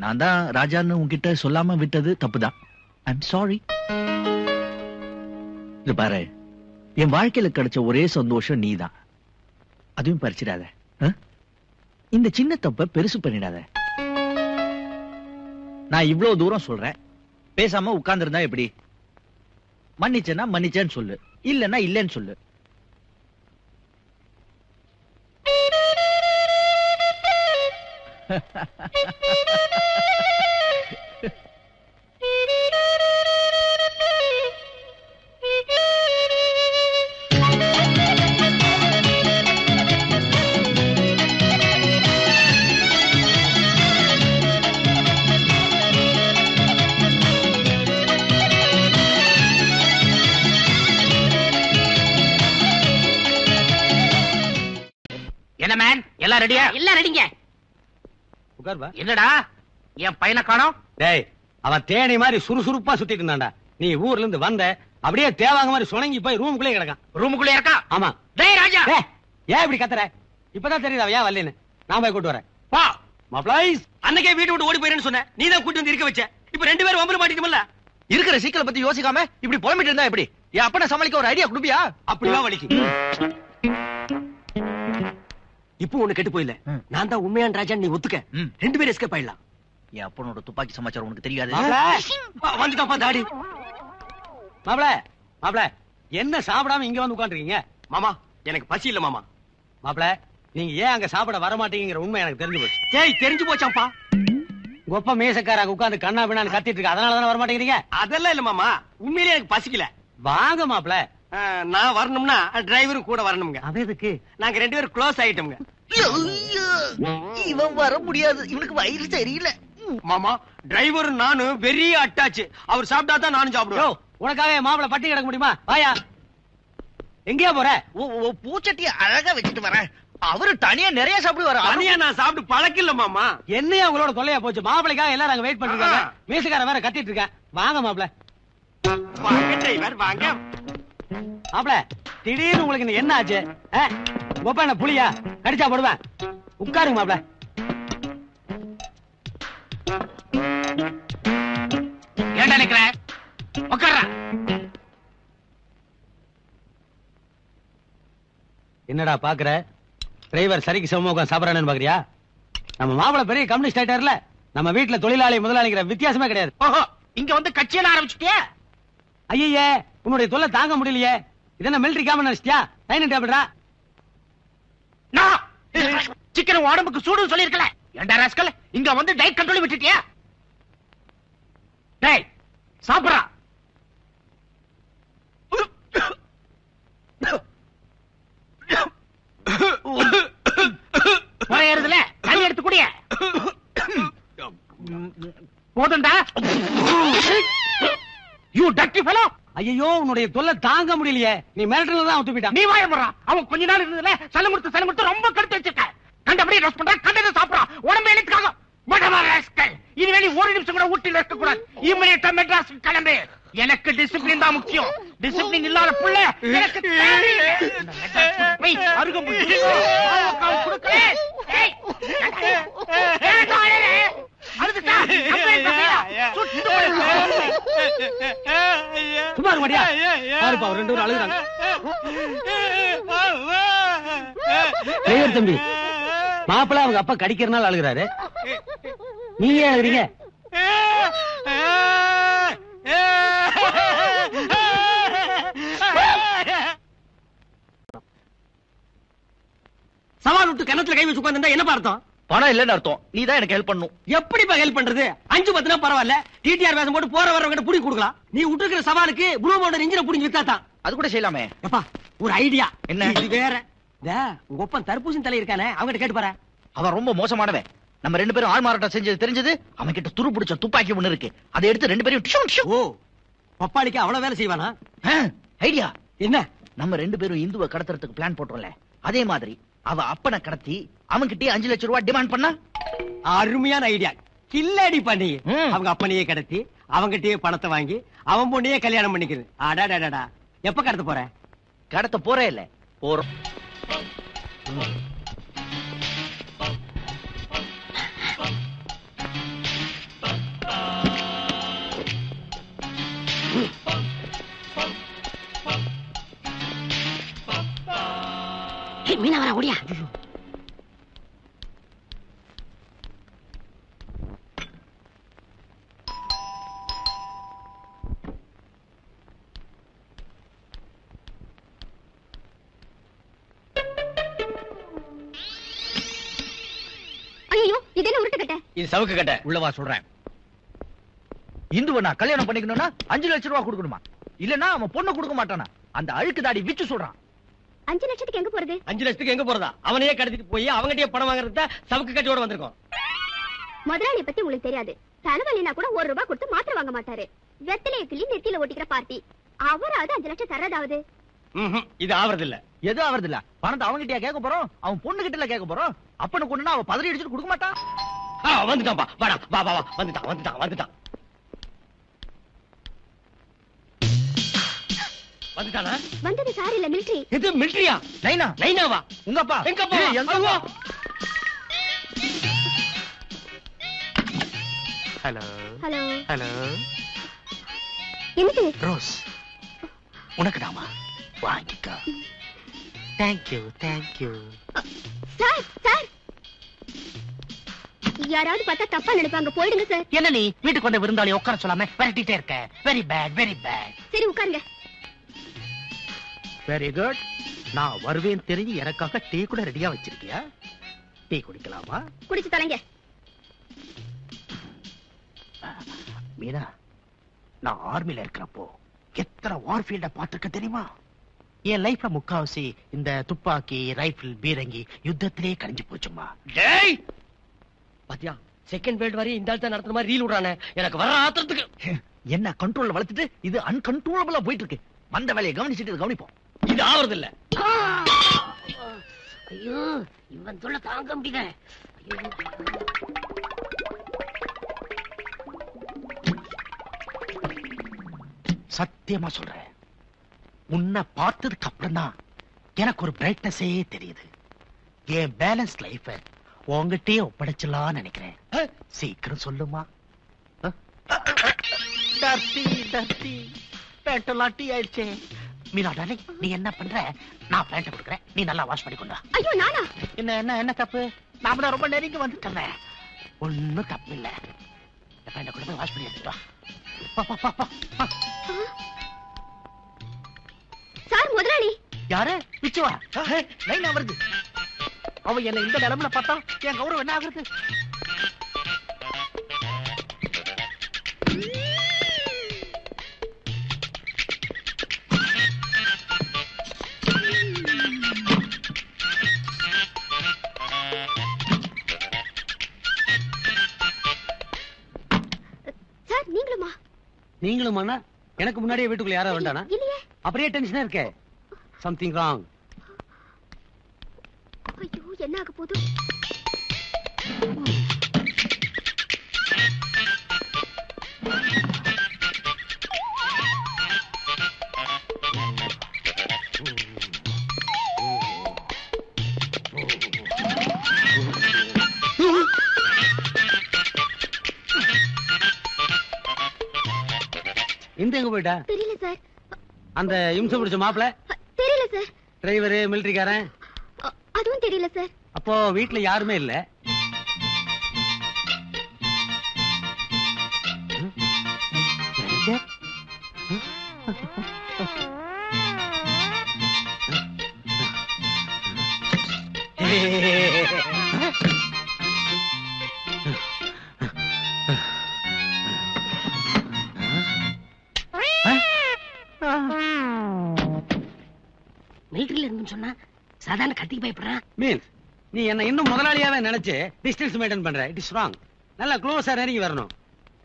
நான் தான் ராஜான்னு உன்கிட்ட சொல்லாம விட்டது தப்புதான். I'm sorry. இது பாரு, என் வாழ்க்கையில கிடைச்ச ஒரே சந்தோஷம் நீதான். அதுவும் பறிச்சிடாத. இந்த சின்ன தப்ப பெருசு பண்ணிடாத. நான் இவ்வளவு தூரம் சொல்றேன், பேசாம உட்கார்ந்து இருந்தா எப்படி? மன்னிச்சேன்னா மன்னிச்சேன்னு சொல்லு, இல்லன்னா இல்லன்னு சொல்லு. என்ன மேன், எல்லாம் ரெடியா? எல்லாம் ரெடிங்க. உட்கார்வா. என்னடா என் பையனை காணோம்? டேய், அவன் தேனி மாதிரி சுறுசுறுப்பா சுத்திட்டு இருந்தான்டா. நீ ஊர்ல இருந்து வந்த அப்படியே தேவாங்க மாதிரி சுணங்கி போய் ரூமுக்குள்ளே கிடக்கான். ரூமுக்குள்ளே இருக்கா? ஆமா. டேய் ராஜா, ஏன் இப்படி கத்துற? இப்பதான் தெரியுதா ஏன் வரலன்னு? நான் போய் கூட்டு வரேன். வா. மாப்ளைஸ், அன்னைக்கே வீட்டு விட்டு ஓடி போயிரேன்னு சொன்ன, நீ தான் கூட்டி வந்து இருக்க வச்ச. இப்ப ரெண்டு பேரும் வம்பல மாட்டிட்டோம்ல. இருக்கிற சீக்கிரம் பத்தி யோசிக்காம இப்படி புலம்பிட்டு இருந்தா எப்படி? என் அப்பனை சமாளிக்க ஒரு ஐடியா கொடுப்பியா? அப்படிதான் வலிக்கு. இப்போ ஒண்ணு கெட்டு போயில. நான் தான் உண்மையான ராஜா, நீ ஒத்துக்க. ரெண்டு பேரும் எஸ்கேப் ஆயிடலாம். என் அப்பனோட துப்பாக்கி சமாச்சாரம் உனக்கு தெரியாது. வந்துட்டாப்பா தாடி. மாப்ள மாப்ள, என்ன சாப்பிடாம இங்க வந்து உட்கார்ந்துருக்கீங்க? மாமா, எனக்கு பசி இல்ல மாமா. மாப்ள, நீங்க ஏன் அங்க சாப்பிட வர மாட்டீங்கிற உண்மை எனக்கு தெரிஞ்சு போச்சு. ஏய், தெரிஞ்சு போச்சாப்பா. கொப்ப மேசக்காரங்க உட்கார்ந்து கண்ணா பின்னான்னு கத்திட்டு இருக்கு, அதனால தானே வர மாட்டேங்கிறீங்க? அதெல்லாம் இல்ல மாமா, உண்மையிலேயே எனக்கு பசிக்கல. வாங்க மாப்ள. நான் வரணும்னா டிரைவரும் கூட வரணுங்க. அது எதுக்கு? நாங்க ரெண்டு பேரும் க்ளோஸ் ஆயிட்டோம்ங்க. இவன் வர முடியாது, இவனுக்கு வயிறு சரியில்லை. மாமா, டிரைவரும் நானும் பெரிய அட்டாச்சு. அவர் சாப்பிட்டா தான் நானும் சாப்பிடுவோம். உனக்காக மாப்பிள பட்டி கிடக்க முடியுமா? வாயா. எங்கேயா போற? பூச்சட்டிய அழகா வச்சுட்டு வரேன். அவரு தனியா நிறைய சாப்பிடு வர. தனியா நான் சாப்பிட்டு பழக்கில்ல மாமா. என்னையா உங்களோட தொல்லையா போச்சு? மாப்பிளைக்காக எல்லாரும் அங்க வெயிட் பண்ணிருக்காங்க. மீசக்கார வேற கத்திட்டு இருக்கேன். வாங்க மாப்பிள. வாங்க டிரைவர், வாங்க. மாப்பிள, திடீர்னு உங்களுக்கு என்ன ஆச்சு? கொப்ப என்ன புளியா? கடிச்சா போடுவேன். உட்காருங்க மாப்பிள. ஏன்டா நிக்கிற? உட்கார்றா. என்னடா பாக்குற? டிரைவர் சரிக்கு சமமா உட்கார்ந்து சாப்பிடறானு பாக்குறியா? நம்ம மாப்பிள பெரிய கம்யூனிஸ்ட் ஆயிட்டார்ல. நம்ம வீட்டுல தொழிலாளி முதலாளிங்கிற வித்தியாசமே கிடையாது. ஓஹோ, இங்க வந்து கட்சியெல்லாம் ஆரம்பிச்சுட்டியா? ஐயே, உன்னுடைய தொல்லை தாங்க முடியலையே. இதென்ன மிலிட்டரி கேமன் நினைச்சிட்டியா? டைனிங் டேபிள்ரா. நான் சிக்கன் உடம்புக்கு சூடுன்னு சொல்லிருக்கல. ஏன்டா ராஸ்கல், இங்க வந்து டயட் கண்ட்ரோல் விட்டுட்டியா? டேய், சாப்பிடுறா. முறையறதுல தண்ணி எடுத்து குடிய. போதும்டா. You dirty fellow. ஐயோ, உன்னுடைய தொல்லை தாங்க முடியலையே. நீ மிலிட்டரில தான் ஒத்துப்பிட்டான். நீ வாய போறா. அவன் கொஞ்ச நாள் இருந்ததுல சலம் கொடுத்து ரொம்ப கடுத்து வச்சிருக்க. கண்டபடி ரோஸ்ட் பண்றா, கண்டதை சாப்பிடுறா. உடம்பு எழுத்துக்காக இனிமே நீ ஒரு நிமிஷம் கூட ஊட்டில இருக்க கூடாது. இமிடியேட்டா மெட்ராஸ் கிளம்பு. எனக்கு டிசிப்ளின் தான் முக்கியம். டிசிப்ளின் இல்லாத புள்ள எனக்கு தேவையில்லை. அருகம்புல் கொடுக்கல. சுமார் மடியா பாருப்பா, ஒரு ரெண்டு பேரும் அழுகுறாங்க. டிரைவர் தம்பி, மாப்பிள்ள அவங்க அப்பா கடிக்கிறனால அழுகுறாரு. நீங்க ஏன் அழுகுறீங்க? சவால் விட்டு கிணத்துல கை வச்சு உட்கார்ந்தா என்ன அர்த்தம்? பணம் இல்லன்னு அர்த்தம். நீ தான் எனக்கு ஹெல்ப் பண்ணும். எப்படிப்பா ஹெல்ப் பண்றது? 5-10 பரவாயில்ல. டிடிஆர் வேஷம் போட்டு போற வரவங்க புடி கொடுக்கலாம். நீ விட்டுக்கிற சவாலுக்கு ப்ளூ மவுண்டன் இன்ஜினை புடிஞ்சு வித்தாதான். அது கூட செய்யலாமே. எப்பா, ஒரு ஐடியா. என்ன? இது வேற. உங்க ஒப்பன் தர்பூசணி தலை இருக்கானே, அவங்கிட்ட கேட்டு பாரு. அவன் ரொம்ப மோசமானவன். நம்ம ரெண்டு பேரும் ஆள் மாறாட்டம் செஞ்சது தெரிஞ்சது. அவன் கிட்ட துரு பிடிச்ச துப்பாக்கி ஒண்ணு இருக்கு. அதை எடுத்து ரெண்டு பேரும். ஓ, பப்பாளிக்கு அவ்வளவு வேலை செய்வானா? ஐடியா என்ன? நம்ம ரெண்டு பேரும் இந்துவை கடத்துறதுக்கு பிளான் போட்டோம்ல, அதே மாதிரி அவ அப்பனை கடத்தி அவன்கிட்டயே 5 லட்சம் ரூபாய் டிமாண்ட் பண்ணா. அருமையான ஐடியா. கில்லடி பண்ணி அவங்க அப்பனையே கடத்தி அவங்கிட்டயே பணத்தை வாங்கி அவன் பொண்ணையே கல்யாணம் பண்ணிக்கிறது. அடாடாடா, எப்ப கடத்த போற? கடத்த போறே இல்ல, போறோம். மீனா வர ஓடியா. ஐயோ இது என்ன உருட்டு கட்ட? இது சவுக்கு கட்ட. உள்ளவா சொல்றேன். இந்துவை நான் கல்யாணம் பண்ணிக்கணும்னா 5 லட்சம் ரூபாய் கொடுக்கணுமா? இல்லன்னா அவன் பொண்ணு கொடுக்க மாட்டானா? அந்த அழுக்கு தாடி விச்சு சொல்றான். 5 லட்சத்துக்கு எங்க போறது? 5 லட்சத்துக்கு எங்க போறதா? அவனையே கடத்திட்டு போய் அவங்ககிட்டயே பணம் வாங்குறதுக்கு சவுக்கு கட்டியோட வந்திருக்கோம். முதலாளியை பத்தி உங்களுக்கு தெரியாது. தலைவலினா கூட 1 ரூபாய் கொடுத்து மாத்திரை வாங்க மாட்டாரு. வெத்தலையை கிள்ளி நெத்தியில ஒட்டிக்கிற பார்ட்டி. அவராவது 5 லட்சம் தரதாவது. இது ஆவறது இல்ல. எது ஆவறது இல்ல? பணத்தை அவன்கிட்டயா கேட்க போறோம்? அவன் பொண்ணு கிட்ட கேட்க போறோம். அப்பனு கொண்டுனா அவ பதறி அடிச்சுட்டு கொடுக்க மாட்டான். வந்துட்டான்பா. வாடா வா வா வா. வந்துட்டான். வந்துட்டானா? வந்தது சார் இல்ல மிலிட்டரி. இது மிலிட்டரியா? நைனாவா? உங்க அப்பா. எங்க அப்பா? எங்க அப்பா? Hello hello hello. என்னது? ரோஸ் உனக்கு தாமா, வாங்கிக்கோ. தேங்க்யூ. சார் யாராவது பார்த்தா தப்பா நினைப்பாங்க. போயிடுங்க சார். என்ன நீ வீட்டுக்கு வந்த விருந்தாளி உட்கார சொல்லாம விரட்டிட்டே இருக்க? Very bad. சரி உட்காருங்க. Very good. நான் வருவேன் தெரிஞ்சு எனக்காக டீ கூட ரெடியா வச்சிருக்கியா? டீ குடிக்கலாமா? குடிச்சு தொலைங்க. மீனா, நான் ஆர்மில இருக்கிறப்போ எத்தனை வார்ஃபீல்ட பாத்துருக்க தெரியுமா? என் லைஃப்ல முக்காவாசி இந்த துப்பாக்கி, ரைபிள், பீரங்கி யுத்தத்திலே கழிஞ்சு போச்சுமா. டேய் பாத்தியா, செகண்ட் வேர்ல்ட் வரை இந்த ஆள்தான் நடத்துற மாதிரி ரீல் விடுறானே. எனக்கு வர ஆத்திரத்துக்கு என்ன கண்ட்ரோல்ல வளர்த்துட்டு இது அன்கண்ட்ரோலபிளா போயிட்டு இருக்கு. வந்த வேலையை கவனிச்சுட்டு கவனிப்போம். இது ஆவறது இல்ல. ஐயோ இவன் தொல்லை தாங்க முடியல. சத்தியமா சொல்றேன், உன்னை பார்த்ததுக்கு அப்புறம் தான் எனக்கு ஒரு பிரைட்னஸே தெரியுது. என் பேலன்ஸ் லைஃப உங்ககிட்டயே ஒப்படைச்சலாம்னு நினைக்கிறேன். சீக்கிரம் சொல்லுமா. பேண்டெல்லாம் டீ ஆயிடுச்சே. மீனா டார்லிங், நீ என்ன பண்ற? நான் பேண்ட் கொடுக்குறேன், நீ நல்லா வாஷ் பண்ணி கொண்டா. ஐயோ நானா? என்ன தப்பு? நாம தான் ரொம்ப நெருங்கி வந்துட்டேன். ஒண்ணும் தப்பு இல்ல. பேண்ட கூட போய் வாஷ் பண்ணி எடுத்துட்டு வா. சார் முதலாளி. யாரு? பிச்சுவா? லைனா வருது. அவ என்ன இந்த நிலைமையில பார்த்தா என் கௌரவம் என்ன ஆகுறது? சார் நீங்களுமா? நீங்களுமாண்ணா? எனக்கு முன்னாடியே வீட்டுக்குள்ள யாரா வேண்டானா? இல்லையே. அப்படியே டென்ஷனா இருக்கே. Something wrong. ஐயோ என்ன ஆக போகுது? இந்த எங்க போயிட்டா? தெரியல சார். அந்த இம்சம் பிடிச்ச மாப்பிள? தெரியல சார். டிரைவர், மிலிட்டரிக்காரன்? அதுவும் தெரியல சார். அப்போ வீட்டுல யாருமே இல்ல. மிலிட்டரியில இருந்து சொன்னா சாதாரண கத்திக்கு பயப்படுறான். மீன்ஸ் நீ என்ன இன்னும் முதலாளியாவே நினைச்சு டிஸ்டன்ஸ் மெயின்டைன் பண்ற. It is wrong. நல்லா க்ளோஸா நெருங்கி வரணும்.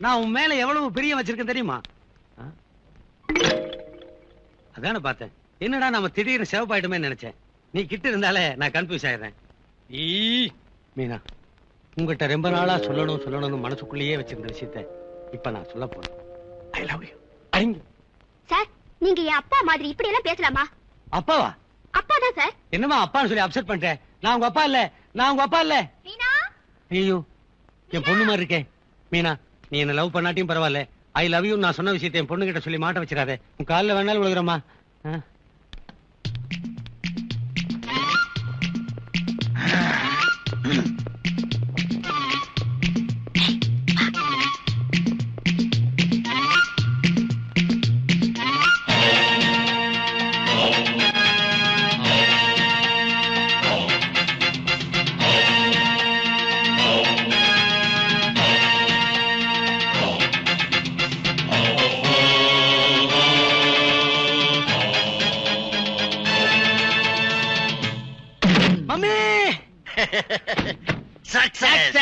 நான் உன் மேல எவ்வளவு பிரியம் வச்சிருக்கேன் தெரியுமா? அதான பார்த்தேன். என்னடா நம்ம திடீர்னு சிவப்பாயிட்டுமே நினைச்சேன். நீ கிட்ட இருந்தாலே நான் கன்ஃபியூஸ் ஆயிடுறேன். மீனா, உங்ககிட்ட ரொம்ப நாளா சொல்லணும்னு மனசுக்குள்ளேயே வச்சிருந்த விஷயத்த இப்ப நான் சொல்ல போறேன். I love you. சார் நீங்க என் அப்பா மாதிரி இப்படி எல்லாம் பேசலாமா? அப்பாவா? அப்பாதான் சார். என்னமா அப்பான்னு சொல்லி அப்செட் பண்ணிட்டேன். நான் உங்க அப்பா இல்ல. மீனா. ஐயோ என் பொண்ணு மாதிரி இருக்கே. மீனா, நீ என்ன லவ் பண்ணாட்டியும் பரவாயில்ல. ஐ லவ் யூ நான் சொன்ன விஷயத்தை என் பொண்ணு கிட்ட சொல்லி மாட்ட வச்சிடாதே. உன் காலில் வேணாலும் விழுகிறமா. Mummy success